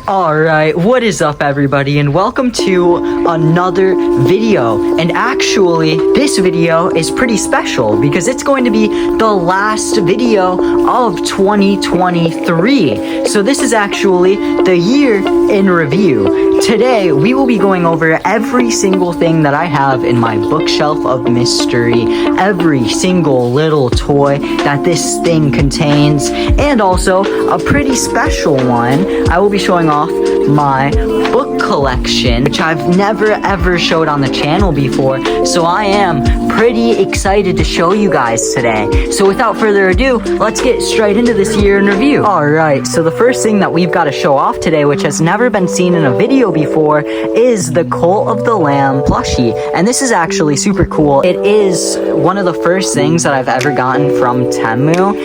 Alright, what is up everybody, and welcome to another video. And actually, this video is pretty special because it's going to be the last video of 2023. So this is actually the year in review. Today, we will be going over every single thing that I have in my bookshelf of mystery, every single little toy that this thing contains, and also a pretty special one. I will be showing off my book collection, which I've never ever showed on the channel before, so I am pretty excited to show you guys today. So without further ado, let's get straight into this year in review. Alright, so the first thing that we've got to show off today, which has never been seen in a video before, is the Cult of the Lamb plushie. And this is actually super cool. It is one of the first things that I've ever gotten from Temu.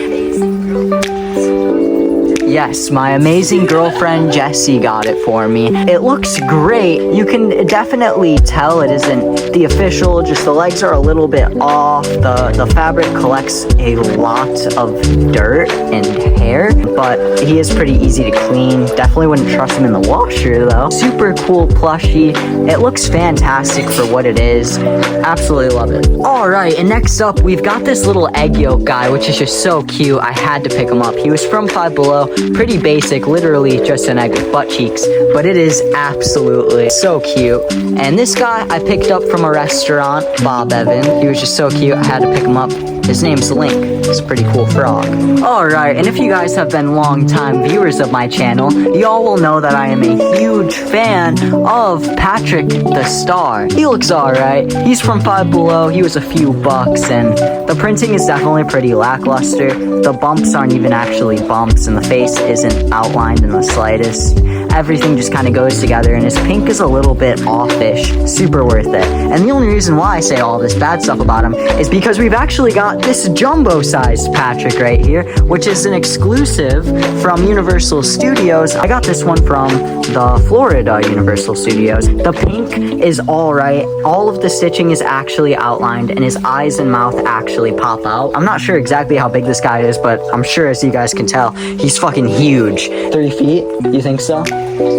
Yes, my amazing girlfriend Jessie got it for me. It looks great. You can definitely tell it isn't the official, just the legs are a little bit off. The fabric collects a lot of dirt and hair, but he is pretty easy to clean. Definitely wouldn't trust him in the washer though. Super cool plushie. It looks fantastic for what it is. Absolutely love it. Alright, and next up we've got this little egg yolk guy, which is just so cute. I had to pick him up. He was from Five Below. Pretty basic, literally just an egg with butt cheeks, but it is absolutely so cute. And this guy I picked up from a restaurant, Bob Evan. He was just so cute, I had to pick him up. His name's Link. He's a pretty cool frog. Alright, and if you guys have been long-time viewers of my channel, y'all will know that I am a huge fan of Patrick the Star. He looks alright. He's from Five Below. He was a few bucks, and the printing is definitely pretty lackluster. The bumps aren't even actually bumps, and the face isn't outlined in the slightest. Everything just kind of goes together, and his pink is a little bit offish. Super worth it. And the only reason why I say all this bad stuff about him is because we've actually got this jumbo-sized Patrick right here, which is an exclusive from Universal Studios. I got this one from the Florida Universal Studios. The pink is alright. All of the stitching is actually outlined, and his eyes and mouth actually pop out. I'm not sure exactly how big this guy is, but I'm sure, as you guys can tell, he's fucking huge. 3 feet? You think so?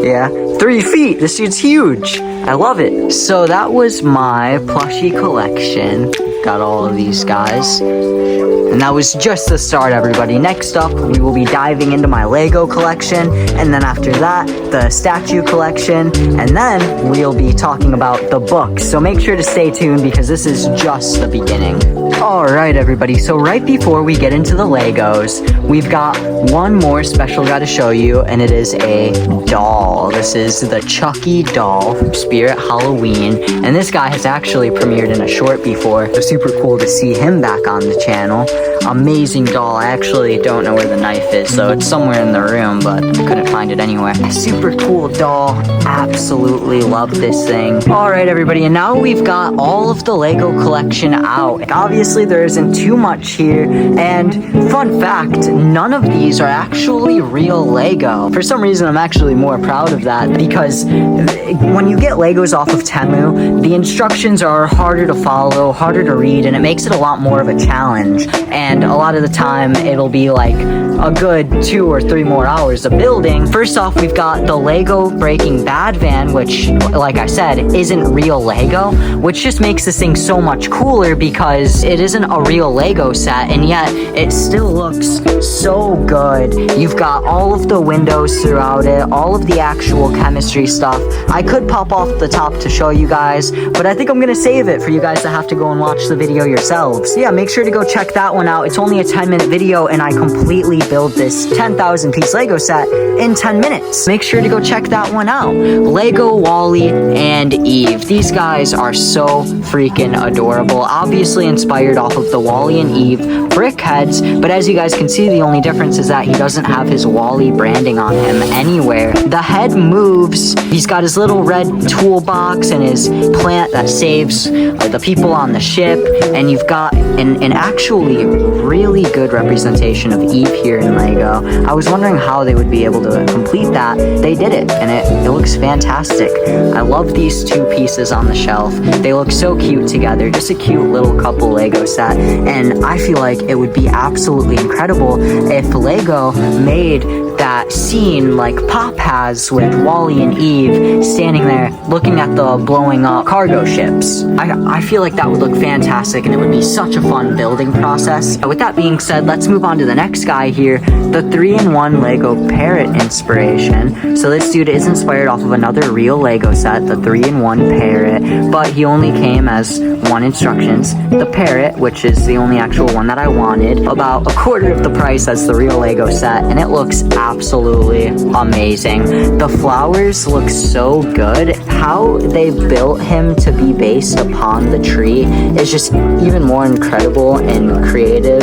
Yeah, 3 feet. This dude's huge. I love it. So that was my plushie collection. Got all of these guys. And that was just the start, everybody. Next up, we will be diving into my Lego collection. And then after that, the statue collection. And then we'll be talking about the books. So make sure to stay tuned because this is just the beginning. Alright, everybody. So right before we get into the Legos, we've got one more special guy to show you. And it is a doll. This is the Chucky doll from Spirit Halloween. And this guy has actually premiered in a short before. So super cool to see him back on the channel. Amazing doll. I actually don't know where the knife is, so it's somewhere in the room, but I couldn't find it anywhere. A super cool doll. Absolutely love this thing. Alright, everybody, and now we've got all of the Lego collection out. Obviously, there isn't too much here, and fun fact, none of these are actually real Lego. For some reason, I'm actually more proud of that, because when you get Legos off of Temu, the instructions are harder to follow, harder to read, and it makes it a lot more of a challenge. And a lot of the time, it'll be like a good 2 or 3 more hours of building. First off, we've got the Lego Breaking Bad van, which, like I said, isn't real Lego, which just makes this thing so much cooler because it isn't a real Lego set, and yet it still looks so good. You've got all of the windows throughout it, all of the actual chemistry stuff. I could pop off the top to show you guys, but I think I'm gonna save it for you guys to have to go and watch the video yourselves. Yeah, make sure to go check that one out. It's only a 10-minute video, and I completely built this 10,000 piece Lego set in 10 minutes. Make sure to go check that one out. Lego Wally and Eve. These guys are so freaking adorable. Obviously inspired off of the Wally and Eve brick heads, but as you guys can see, the only difference is that he doesn't have his Wally branding on him anywhere. The head moves. He's got his little red toolbox and his plant that saves the people on the ship, and you've got an actually really good representation of Eve here in Lego. I was wondering how they would be able to complete that. They did it, and it looks fantastic. I love these 2 pieces on the shelf. They look so cute together. Just a cute little couple Lego set, and I feel like it would be absolutely incredible if Lego made that scene like Pop has with Wally and Eve standing there looking at the blowing up cargo ships. I feel like that would look fantastic and it would be such a fun building process. With that being said, let's move on to the next guy here, the 3-in-1 Lego Parrot inspiration. So this dude is inspired off of another real Lego set, the 3-in-1 Parrot, but he only came as one instructions. The Parrot, which is the only actual one that I wanted, about a quarter of the price as the real Lego set, and it looks absolutely amazing. The flowers look so good. How they built him to be based upon the tree is just even more incredible and creative,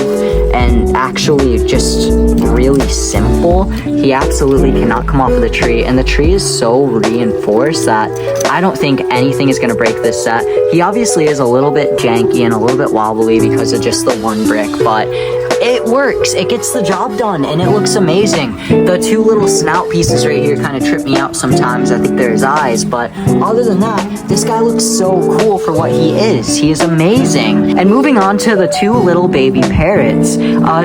and actually just really simple. He absolutely cannot come off of the tree, and the tree is so reinforced that I don't think anything is going to break this set. He obviously is a little bit janky and a little bit wobbly because of just the one brick, but it works. It gets the job done, and it looks amazing. The two little snout pieces right here kind of trip me out sometimes. I think they're his eyes, but other than that, this guy looks so cool for what he is. He is amazing. And moving on to the two little baby parrots.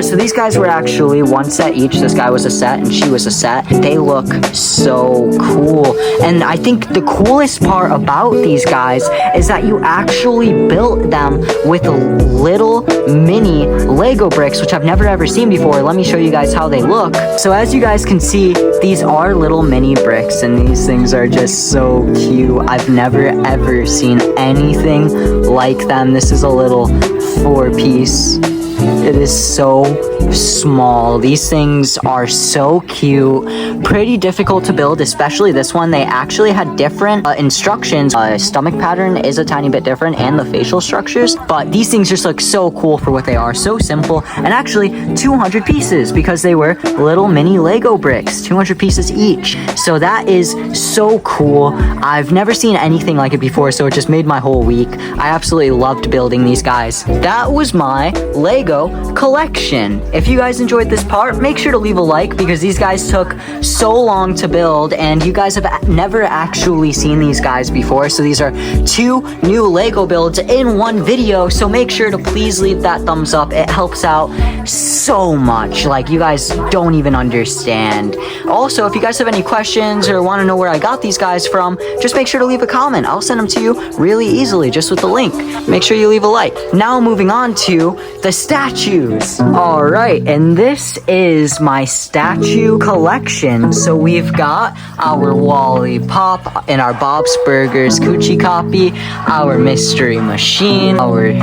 So these guys were actually one set each. This guy was a set, and she was a set. They look so cool. And I think the coolest part about these guys is that you actually built them with little mini Lego bricks, which I've never ever seen before. Let me show you guys how they look. So as you guys can see, these are little mini bricks, and these things are just so cute. I've never ever seen anything like them. This is a little 4-piece. It is so small. These things are so cute. Pretty difficult to build, especially this one. They actually had different instructions. Stomach pattern is a tiny bit different, and the facial structures, but these things just look so cool for what they are. So simple, and actually 200 pieces because they were little mini Lego bricks, 200 pieces each. So that is so cool. I've never seen anything like it before, so it just made my whole week. I absolutely loved building these guys. That was my Lego collection. If you guys enjoyed this part, make sure to leave a like because these guys took so long to build, and you guys have never actually seen these guys before. So these are two new Lego builds in one video, so make sure to please leave that thumbs up. It helps out so much. Like, you guys don't even understand. Also, if you guys have any questions or want to know where I got these guys from, just make sure to leave a comment. I'll send them to you really easily just with the link. Make sure you leave a like. Now moving on to the statues. Alright, and this is my statue collection. So we've got our Wally Pop and our Bob's Burgers Coochie copy, our Mystery Machine, our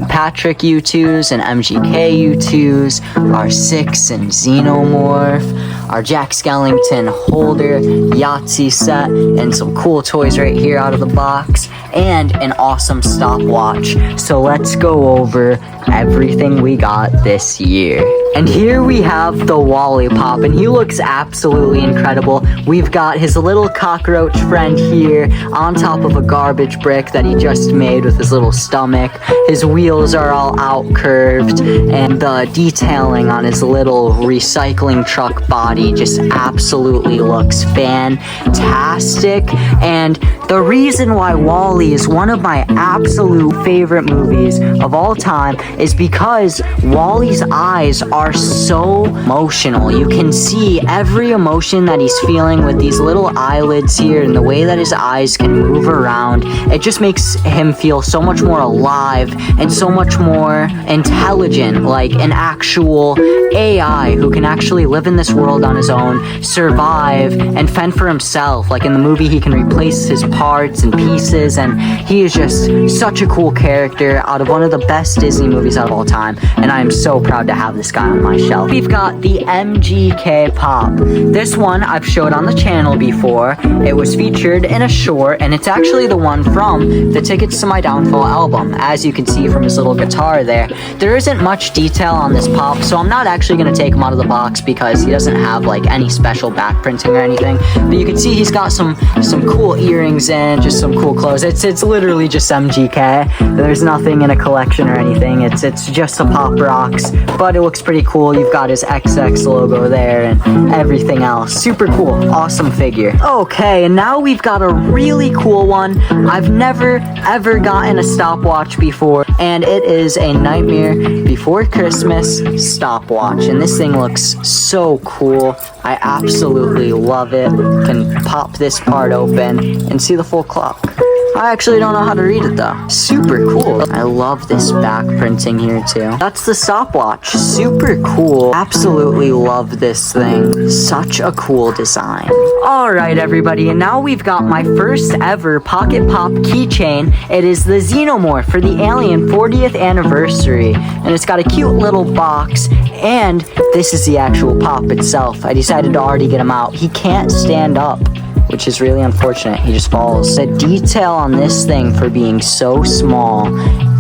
Patrick U2s and MGK U2s, our Six and Xenomorph, our Jack Skellington holder, Yahtzee set, and some cool toys right here out of the box, and an awesome stopwatch. So let's go over everything we got this year. And here we have the Wally Pop, and he looks absolutely incredible. We've got his little cockroach friend here on top of a garbage brick that he just made with his little stomach. His wheels are all out curved, and the detailing on his little recycling truck body just absolutely looks fantastic. And the reason why Wally is one of my absolute favorite movies of all time is because Wally's eyes are so emotional. You can see every emotion that he's feeling with these little eyelids here, and the way that his eyes can move around. It just makes him feel so much more alive and so much more intelligent, like an actual AI who can actually live in this world on his own, survive, and fend for himself. Like in the movie, he can replace his parts and pieces, and he is just such a cool character out of one of the best Disney movies of all time, and I am so proud to have this guy on my shelf. We've got the MGK Pop. This one I've showed on the channel before. It was featured in a short, and it's actually the one from the Tickets to My Downfall album. As you can see from his little guitar there, there isn't much detail on this Pop, so I'm not actually going to take him out of the box because he doesn't have like any special back printing or anything. But you can see he's got some cool earrings and just some cool clothes. It's literally just MGK. There's nothing in a collection or anything. It's just a Pop Rocks, but it looks pretty pretty cool. You've got his XX logo there and everything else. Super cool. Awesome figure. Okay, and now we've got a really cool one. I've never ever gotten a stopwatch before, and it is a Nightmare Before Christmas stopwatch, and this thing looks so cool. I absolutely love it. Can pop this part open and see the full clock. I actually don't know how to read it though. Super cool. I love this back printing here too. That's the stopwatch. Super cool. Absolutely love this thing. Such a cool design. Alright everybody, and now we've got my first ever Pocket Pop keychain. It is the Xenomorph for the Alien 40th anniversary. And it's got a cute little box, and this is the actual pop itself. I decided to already get him out. He can't stand up, which is really unfortunate. He just falls. The detail on this thing for being so small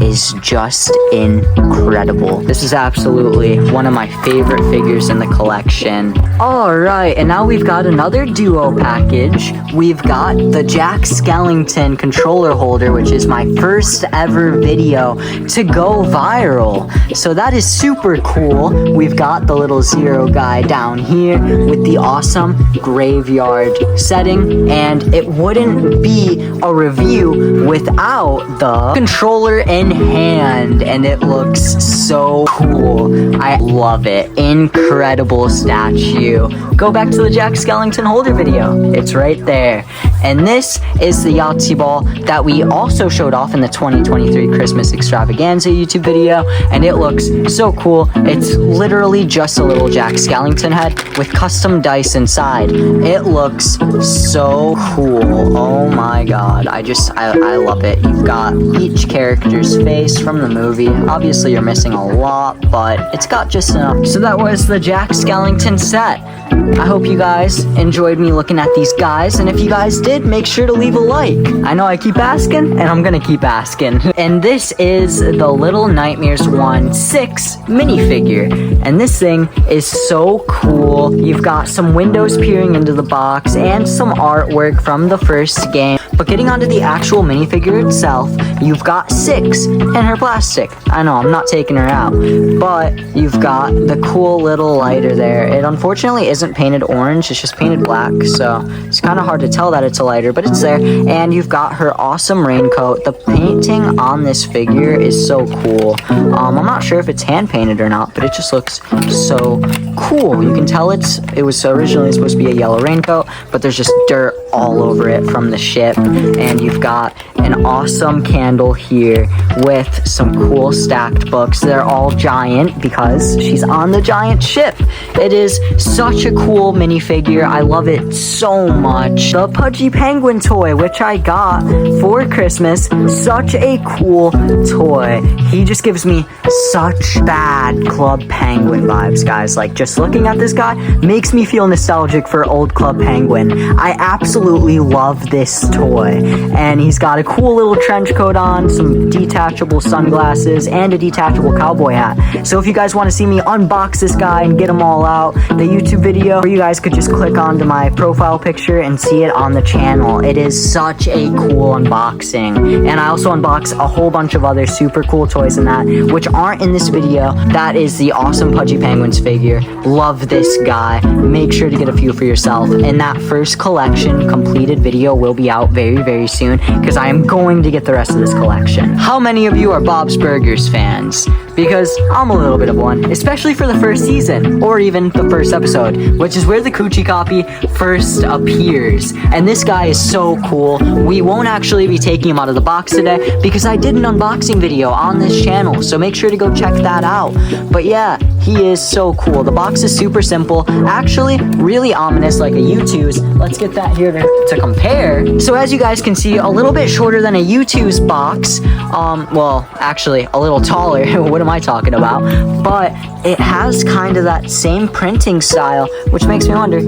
is just incredible. This is absolutely one of my favorite figures in the collection. Alright, and now we've got another duo package. We've got the Jack Skellington controller holder, which is my first ever video to go viral. So that is super cool. We've got the little Zero guy down here with the awesome graveyard setting, and it wouldn't be a review without the controller in hand, and it looks so cool. I love it. Incredible statue. Go back to the Jack Skellington holder video. It's right there. And this is the Yahtzee ball that we also showed off in the 2023 Christmas Extravaganza YouTube video, and it looks so cool. It's literally just a little Jack Skellington head with custom dice inside. It looks so cool. Oh my god. I love it. You've got each character's face from the movie. Obviously you're missing a lot, but it's got just enough. So that was the Jack Skellington set. I hope you guys enjoyed me looking at these guys, and if you guys did, make sure to leave a like. I know I keep asking, and I'm gonna keep asking. And this is the Little Nightmares 1/6 minifigure, and this thing is so cool. You've got some windows peering into the box and some artwork from the first game. But getting onto the actual minifigure itself, you've got Six in her plastic. I know, I'm not taking her out, but you've got the cool little lighter there. It unfortunately isn't painted orange, it's just painted black, so it's kind of hard to tell that it's a lighter, but it's there. And you've got her awesome raincoat. The painting on this figure is so cool. I'm not sure if it's hand painted or not, but it just looks so cool. You can tell it was originally supposed to be a yellow raincoat, but there's just dirt all over it from the ship. And you've got an awesome candle here with some cool stacked books. They're all giant because she's on the giant ship. It is such a cool minifigure. I love it so much. The Pudgy Penguin toy, which I got for Christmas. Such a cool toy. He just gives me such bad Club Penguin vibes, guys. Like, just looking at this guy makes me feel nostalgic for old Club Penguin. I absolutely love this toy. And he's got a cool little trench coat on, some detachable sunglasses, and a detachable cowboy hat. So if you guys want to see me unbox this guy and get them all out, the YouTube video, or you guys could just click onto my profile picture and see it on the channel. It is such a cool unboxing. And I also unbox a whole bunch of other super cool toys in that, which aren't in this video. That is the awesome Pudgy Penguins figure. Love this guy. Make sure to get a few for yourself. And that first collection completed video will be out very, very soon, because I am going to get the rest of this collection. How many of you are Bob's Burgers fans? Because I'm a little bit of one, especially for the first season, or even the first episode, which is where the Coochie copy first appears. And this guy is so cool. We won't actually be taking him out of the box today, because I did an unboxing video on this channel, so make sure to go check that out. But yeah, he is so cool. The box is super simple, actually really ominous, like a U2's. Let's get that here to compare. So as you guys can see, a little bit shorter than a U2's box. Well, actually a little taller. What am I talking about? But it has kind of that same printing style, which makes me wonder,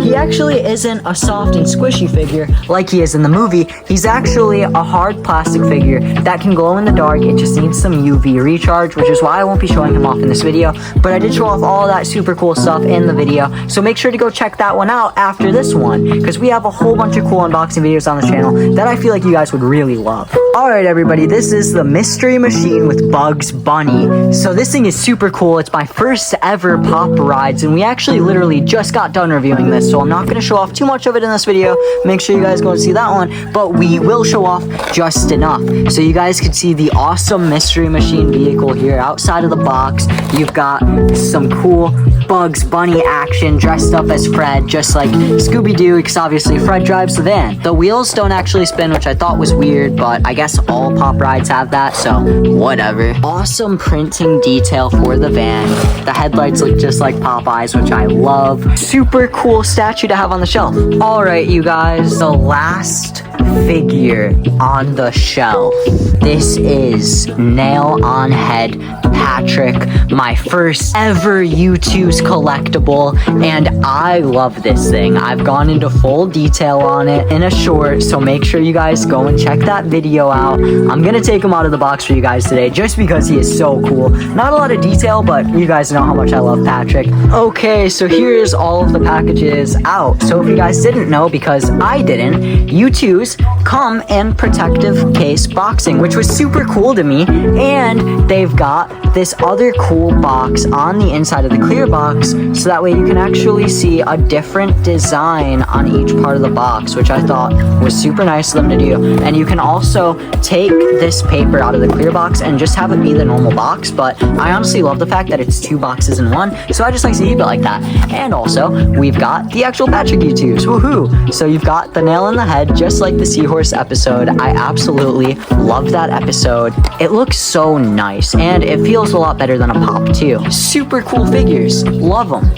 he actually isn't a soft and squishy figure like he is in the movie. He's actually a hard plastic figure that can glow in the dark. It just needs some UV recharge, which is why I won't be showing him off in this video. But I did show off all all that super cool stuff in the video. So make sure to go check that one out after this one, because we have a whole bunch of cool unboxing videos on the channel that I feel like you guys would really love. Alright everybody, this is the Mystery Machine with Bugs Bunny. So this thing is super cool. It's my first ever Pop Rides, and we actually literally just got done reviewing this, so I'm not going to show off too much of it in this video. Make sure you guys go and see that one, but we will show off just enough. So you guys can see the awesome Mystery Machine vehicle here outside of the box. You've got some cool Bugs Bunny action dressed up as Fred, just like Scooby-Doo, because obviously Fred drives the van. The wheels don't actually spin, which I thought was weird, but I guess all Pop Rides have that, so whatever. Awesome printing detail for the van. The headlights look just like Popeyes, which I love. Super cool statue to have on the shelf. Alright you guys, the last figure on the shelf. This is Nail on Head Patrick, my first ever U2's collectible, and I love this thing. I've gone into full detail on it in a short, so make sure you guys go and check that video out. I'm gonna take him out of the box for you guys today just because he is so cool. Not a lot of detail, but you guys know how much I love Patrick. Okay, so here's all of the packages out. So if you guys didn't know, because I didn't, U2's come in protective case boxing, which was super cool to me, and they've got this other cool box on the inside of the clear box, so that way you can actually see a different design on each part of the box, which I thought was super nice of them to do. And you can also take this paper out of the clear box and just have it be the normal box, but I honestly love the fact that it's two boxes in one, so I just like to keep it like that. And also, we've got the actual Patrick U2s, woohoo! So you've got the nail in the head, just like the Seahorse episode. I absolutely love that episode. It looks so nice, and it feels a lot better than a Pop too. Super cool figures, love them.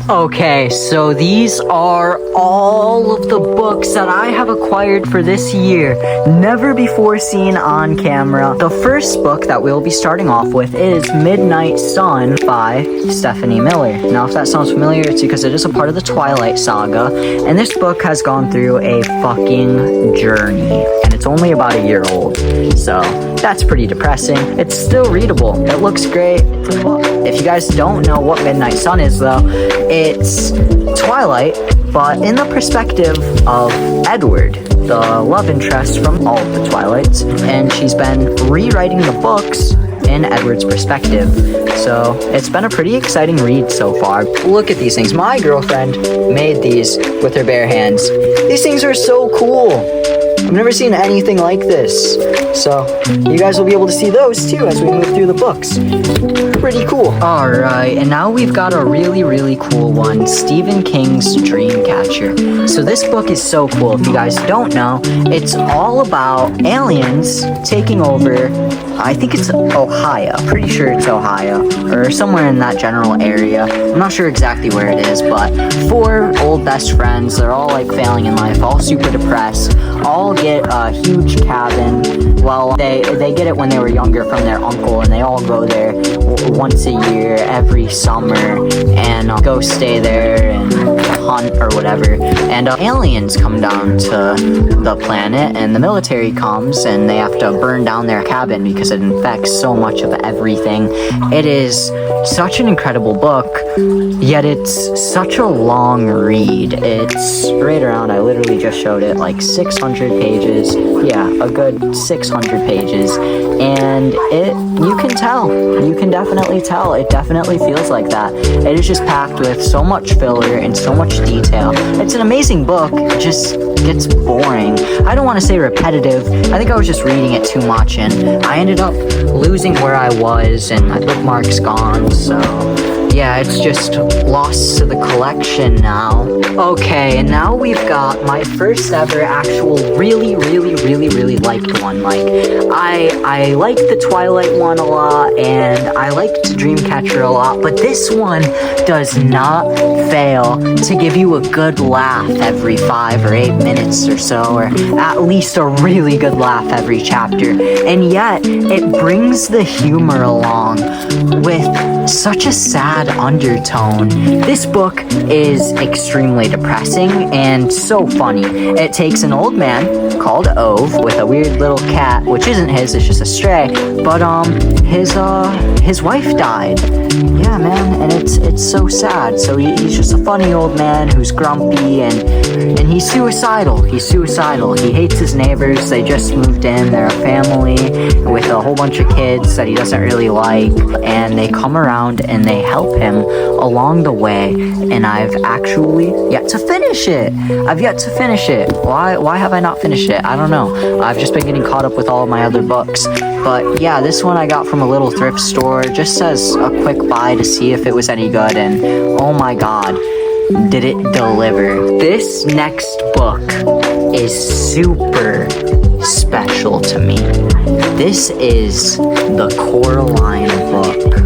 Okay, so these are all of the books that I have acquired for this year, never before seen on camera. The first book that we'll be starting off with is Midnight Sun by Stephanie Miller. Now, if that sounds familiar, it's because it is a part of the Twilight Saga, and this book has gone through a fucking journey, and it's only about a year old, so that's pretty depressing. It's still readable. It looks great. If you guys don't know what Midnight Sun is, though, it's Twilight, but in the perspective of Edward, the love interest from all of the Twilights, and she's been rewriting the books in Edward's perspective. So it's been a pretty exciting read so far. Look at these things. My girlfriend made these with her bare hands. These things are so cool. I've never seen anything like this. So you guys will be able to see those too as we move through the books. Pretty cool. Alright, and now we've got a really, really cool one, Stephen King's Dreamcatcher. So this book is so cool. If you guys don't know, it's all about aliens taking over, I think it's Ohio. Pretty sure it's Ohio, or somewhere in that general area. I'm not sure exactly where it is, but four old best friends, they're all like failing in life, all super depressed, all get a huge cabin. Well, they get it when they were younger from their uncle, and they all go there once a year, every summer, and go stay there and hunt or whatever. And aliens come down to the planet, and the military comes, and they have to burn down their cabin because it infects so much of everything. It is such an incredible book, yet it's such a long read. It's right around, I literally just showed it, like 600 pages. Yeah, a good 600 pages. And you can definitely tell. It definitely feels like that. It is just packed with so much filler and so much detail. It's an amazing book. It just gets boring. I don't want to say repetitive. I think I was just reading it too much, and I ended up losing where I was, and my bookmark's gone, so yeah, it's just lost to the collection now. Okay, and now we've got my first ever actual really liked one. Like, I liked the Twilight one a lot, and I liked Dreamcatcher a lot, but this one does not fail to give you a good laugh every 5 or 8 minutes or so, or at least a really good laugh every chapter. And yet, it brings the humor along with such a sad sad undertone. This book is extremely depressing and so funny. It takes an old man called Ove with a weird little cat, which isn't his, it's just a stray, but his wife died. Yeah, man, and it's so sad. So he's just a funny old man who's grumpy and he's suicidal. He hates his neighbors. They just moved in. They're a family with a whole bunch of kids that he doesn't really like, and they come around and they help him along the way. And I've actually yet to finish it. Why have I not finished it? I don't know. I've just been getting caught up with all of my other books. But yeah, this one I got from a little thrift store, just as a quick buy to see if it was any good, and oh my god, did it deliver. This next book is super special to me. This is the Coraline book.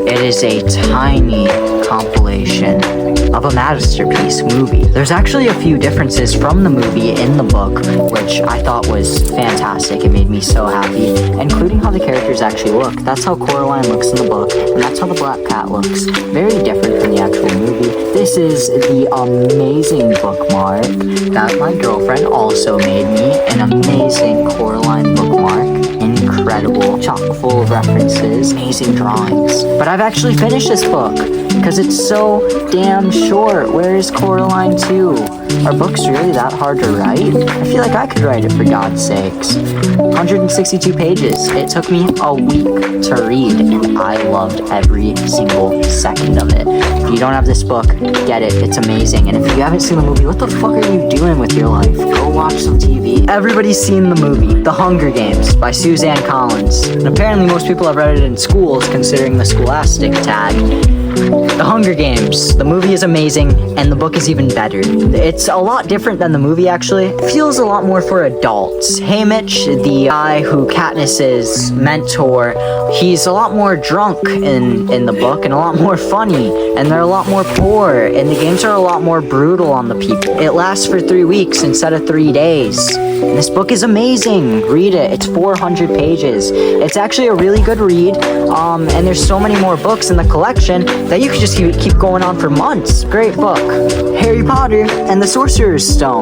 It is a tiny compilation of a masterpiece movie. There's actually a few differences from the movie in the book, which I thought was fantastic. It made me so happy, including how the characters actually look. That's how Coraline looks in the book, and that's how the black cat looks. Very different from the actual movie. This is the amazing bookmark that my girlfriend also made me. An amazing Coraline bookmark. Incredible, chock full of references, amazing drawings. But I've actually finished this book because it's so damn short. Where is Coraline 2? Are books really that hard to write? I feel like I could write it, for God's sakes. 162 pages. It took me a week to read, and I loved every single second of it. If you don't have this book, get it. It's amazing. And if you haven't seen the movie, what the fuck are you doing with your life? Go watch some TV. Everybody's seen the movie, The Hunger Games by Suzanne Collins. And apparently most people have read it in schools, considering the scholastic tag. The Hunger Games. The movie is amazing, and the book is even better. It's a lot different than the movie, actually. It feels a lot more for adults. Haymitch, the guy who Katniss's mentor, he's a lot more drunk in the book, and a lot more funny, and they're a lot more poor, and the games are a lot more brutal on the people. It lasts for 3 weeks instead of 3 days. And this book is amazing. Read it. It's 400 pages. It's actually a really good read, and there's so many more books in the collection that you could just keep going on for months. Great book. Harry Potter and the Sorcerer's Stone.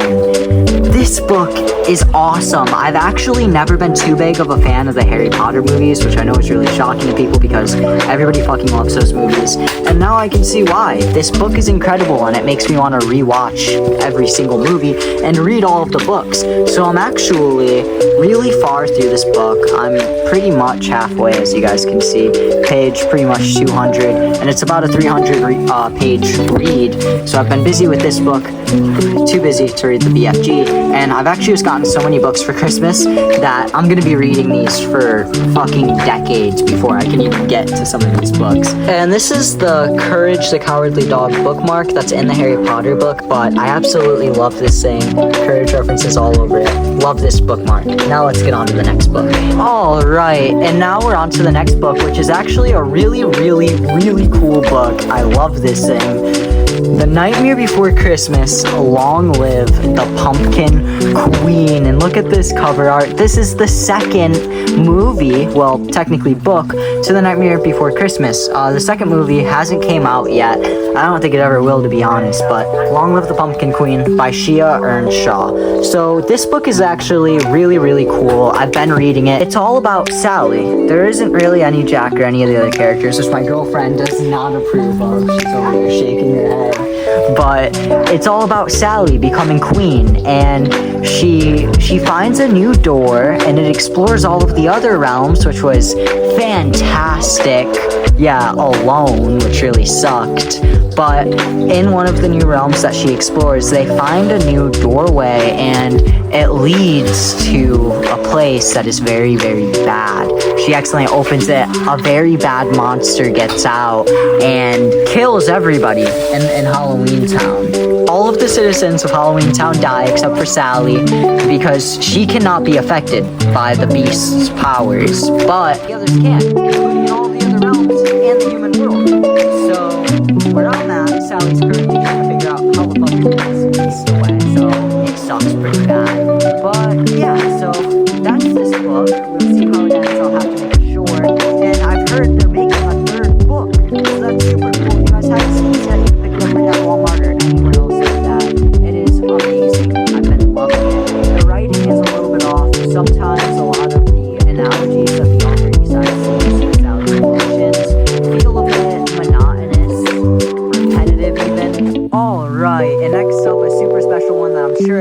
This book is awesome. I've actually never been too big of a fan of the Harry Potter movies, which I know is really shocking to people because everybody fucking loves those movies. And now I can see why. This book is incredible, and it makes me want to rewatch every single movie and read all of the books. So I'm actually really far through this book. I'm pretty much halfway, as you guys can see. Page pretty much 200, and it's about a 300 page read. So I've been busy with this book, too busy to read the BFG, and I've actually just gotten so many books for Christmas that I'm gonna be reading these for fucking decades before I can even get to some of these books. And this is the Courage the Cowardly Dog bookmark that's in the Harry Potter book, but I absolutely love this thing. Courage references all over it. Love this bookmark. Now let's get on to the next book. Alright, and now we're on to the next book, which is actually a really, really, really cool book. I love this thing. The Nightmare Before Christmas, Long Live the Pumpkin Queen. And look at this cover art. This is the second movie, well, technically book, to The Nightmare Before Christmas. The second movie hasn't came out yet. I don't think it ever will, to be honest, but Long Live the Pumpkin Queen by Shia Earnshaw. So this book is actually really, really cool. I've been reading it. It's all about Sally. There isn't really any Jack or any of the other characters, which my girlfriend does not approve of. She's over there shaking her head. But it's all about Sally becoming queen, and she finds a new door, and it explores all of the other realms, which was fantastic. Yeah, alone, which really sucked. But in one of the new realms that she explores, they find a new doorway, and it leads to a place that is very, very bad. She accidentally opens it, a very bad monster gets out and kills everybody in Halloween Town. All of the citizens of Halloween Town die except for Sally, because she cannot be affected by the beast's powers, but the others can, including all the other realms and the human world. So where I'm at, Sally's currently trying to figure out how the fuck to put this beast away, so it sucks pretty bad. But yeah, so that's this book. We'll see how it ends. I'll have to make it short. And I've heard they're making a third book, so that's super cool.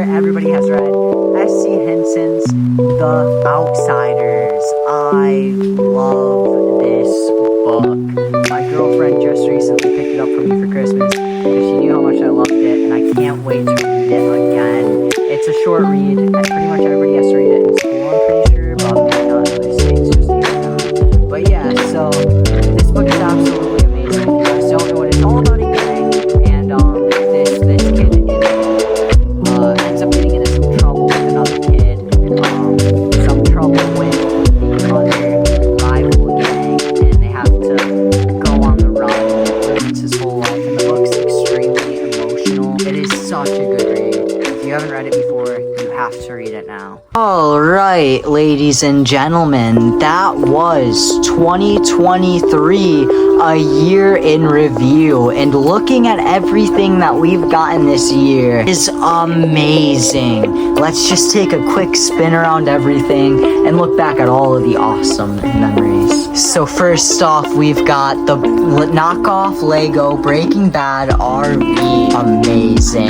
everybody has read S.C. Henson's The Outsiders. I love this book. My girlfriend just recently picked it up for me for Christmas because she knew how much I loved it, and I can't wait to read it again. It's a short read. Pretty much everybody has to read it in school, I'm pretty sure, but maybe not in other states, just so you know. But yeah, so this book is absolutely amazing. If you guys don't know what it's all about again, and this kid ends up getting into some trouble with another kid, some trouble with the other rival gang, and they have to go on the run. It's his whole life, and the book's extremely emotional. It is such a good read. If you haven't read it before, you have to read it now. Alright, ladies and gentlemen, that was 2023, a year in review, and looking at everything that we've gotten this year is amazing. Let's just take a quick spin around everything and look back at all of the awesome memories. So first off, we've got the knockoff Lego Breaking Bad RV, amazing,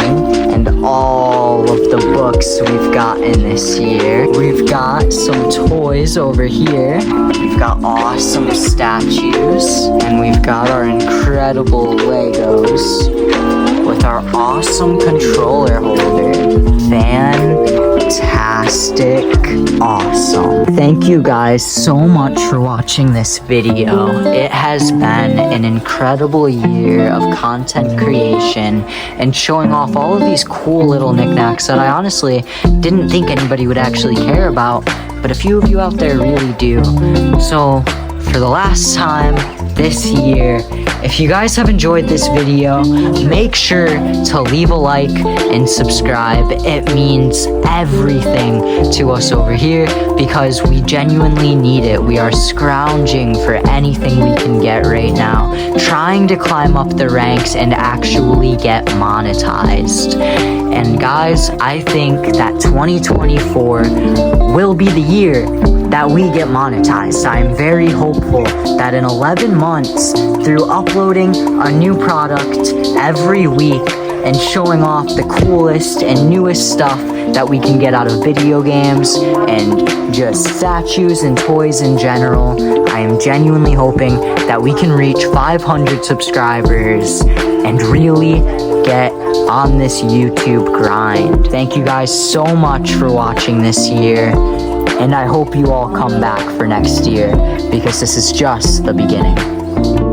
and all of the books we've gotten this year. We've got some toys over here. We've got awesome statues, and we've got our incredible Legos with our awesome controller holder. Fantastic, awesome. Thank you guys so much for watching this video. It has been an incredible year of content creation and showing off all of these cool little knickknacks that I honestly didn't think anybody would actually care about, but a few of you out there really do. So for the last time this year, if you guys have enjoyed this video, make sure to leave a like and subscribe. It means everything to us over here because we genuinely need it. We are scrounging for anything we can get right now, trying to climb up the ranks and actually get monetized. And guys, I think that 2024 will be the year that we get monetized. I am very hopeful that in 11 months, through uploading a new product every week and showing off the coolest and newest stuff that we can get out of video games and just statues and toys in general, I am genuinely hoping that we can reach 500 subscribers and really get on this YouTube grind. Thank you guys so much for watching this year, and I hope you all come back for next year because this is just the beginning.